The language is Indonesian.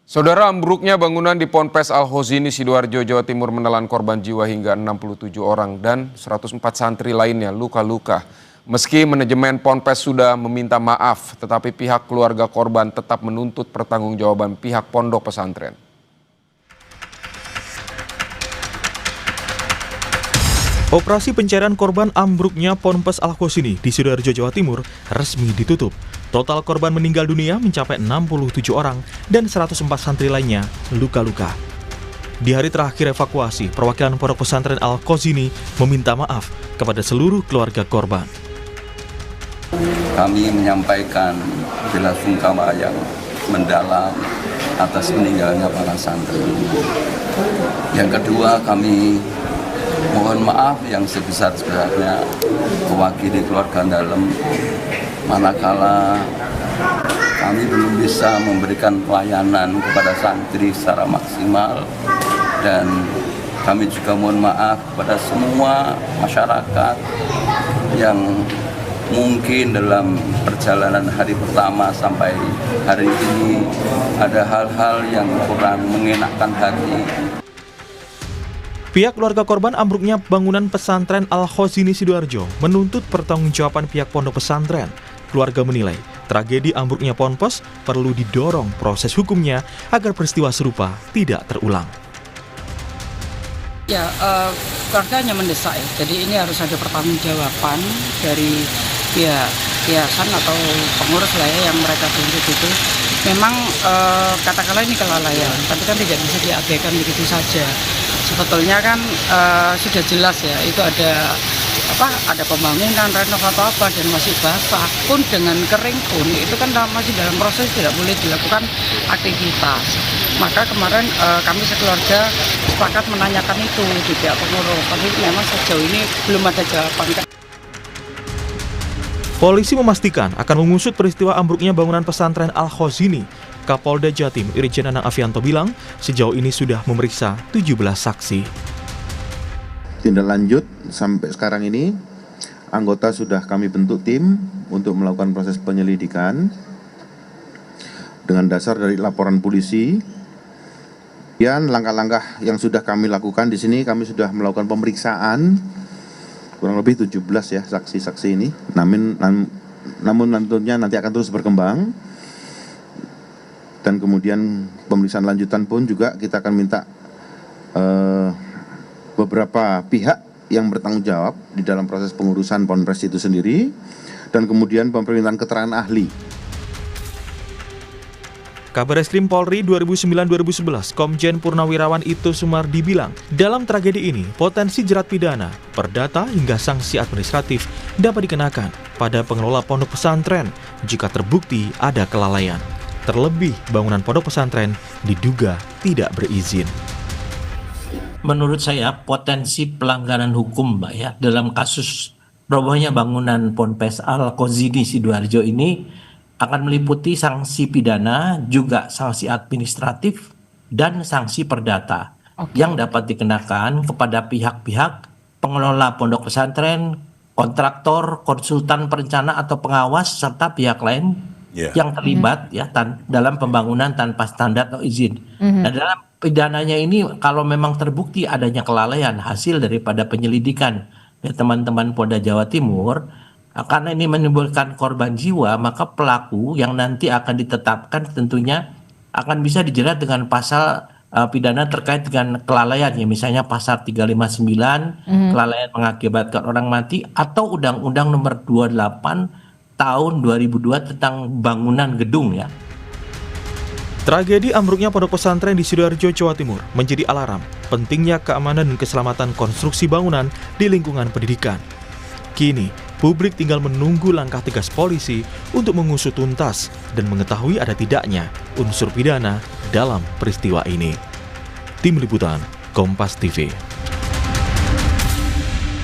Saudara, ambruknya bangunan di Ponpes Al-Khozini, Sidoarjo, Jawa Timur menelan korban jiwa hingga 67 orang dan 104 santri lainnya luka-luka. Meski manajemen Ponpes sudah meminta maaf, tetapi pihak keluarga korban tetap menuntut pertanggungjawaban pihak pondok pesantren. Operasi pencarian korban ambruknya Ponpes Al-Khozini di Sidoarjo, Jawa Timur resmi ditutup. Total korban meninggal dunia mencapai 67 orang dan 104 santri lainnya luka-luka. Di hari terakhir evakuasi, perwakilan Pondok Pesantren Al-Khozini meminta maaf kepada seluruh keluarga korban. Kami menyampaikan bela sungkawa yang mendalam atas meninggalnya para santri. Yang kedua, kami mohon maaf yang sebesar-besarnya mewakili keluarga dalam, manakala kami belum bisa memberikan pelayanan kepada santri secara maksimal, dan kami juga mohon maaf kepada semua masyarakat yang mungkin dalam perjalanan hari pertama sampai hari ini ada hal-hal yang kurang mengenakkan hati. Pihak keluarga korban ambruknya bangunan pesantren Al-Khozini Sidoarjo menuntut pertanggungjawaban pihak pondok pesantren. Keluarga menilai tragedi ambruknya ponpes perlu didorong proses hukumnya agar peristiwa serupa tidak terulang. Ya, keluarganya mendesak ya. Jadi ini harus ada pertanggungjawaban dari pihak yayasan atau pengurus lah ya yang mereka tuntut itu. Memang katakanlah ini kelalaian, tapi kan tidak bisa diabaikan begitu saja. Sebetulnya kan sudah jelas ya, itu ada pembangunan, renov atau apa, dan masih basah pun dengan kering pun itu kan masih dalam proses, tidak boleh dilakukan aktivitas. Maka kemarin kami sekeluarga sepakat menanyakan itu di pihak pengurus, tapi memang sejauh ini belum ada jawaban. Polisi memastikan akan mengusut peristiwa ambruknya bangunan pesantren Al-Khozini. Kapolda Jatim Irjen Anang Afianto bilang sejauh ini sudah memeriksa 17 saksi. Tindak lanjut sampai sekarang ini, anggota sudah kami bentuk tim untuk melakukan proses penyelidikan dengan dasar dari laporan polisi. Dan langkah-langkah yang sudah kami lakukan di sini, kami sudah melakukan pemeriksaan kurang lebih 17 ya saksi-saksi ini. Namun tentunya nanti akan terus berkembang. Dan kemudian pemeriksaan lanjutan pun juga kita akan minta beberapa pihak yang bertanggung jawab di dalam proses pengurusan Ponpes itu sendiri, dan kemudian permintaan keterangan ahli. Kabareskrim Polri 2009-2011, Komjen Purnawirawan Ito Sumardi bilang, dalam tragedi ini potensi jerat pidana, perdata hingga sanksi administratif dapat dikenakan pada pengelola pondok pesantren jika terbukti ada kelalaian. Terlebih bangunan pondok pesantren diduga tidak berizin. Menurut saya potensi pelanggaran hukum, Mbak ya, dalam kasus robohnya bangunan Ponpes Al-Khozini Sidoarjo ini akan meliputi sanksi pidana, juga sanksi administratif dan sanksi perdata yang dapat dikenakan kepada pihak-pihak pengelola pondok pesantren, kontraktor, konsultan perencana atau pengawas serta pihak lain yang terlibat ya dalam pembangunan tanpa standar atau izin. Nah, dalam pidananya ini kalau memang terbukti adanya kelalaian hasil daripada penyelidikan teman-teman Polda Jawa Timur, karena ini menimbulkan korban jiwa, maka pelaku yang nanti akan ditetapkan tentunya akan bisa dijerat dengan pasal pidana terkait dengan kelalaian ya, misalnya pasal 359 kelalaian mengakibatkan orang mati, atau Undang-Undang Nomor 28 tahun 2002 tentang bangunan gedung ya. Tragedi ambruknya pondok pesantren di Sidoarjo, Jawa Timur menjadi alarm pentingnya keamanan dan keselamatan konstruksi bangunan di lingkungan pendidikan. Kini, publik tinggal menunggu langkah tegas polisi untuk mengusut tuntas dan mengetahui ada tidaknya unsur pidana dalam peristiwa ini. Tim Liputan, Kompas TV.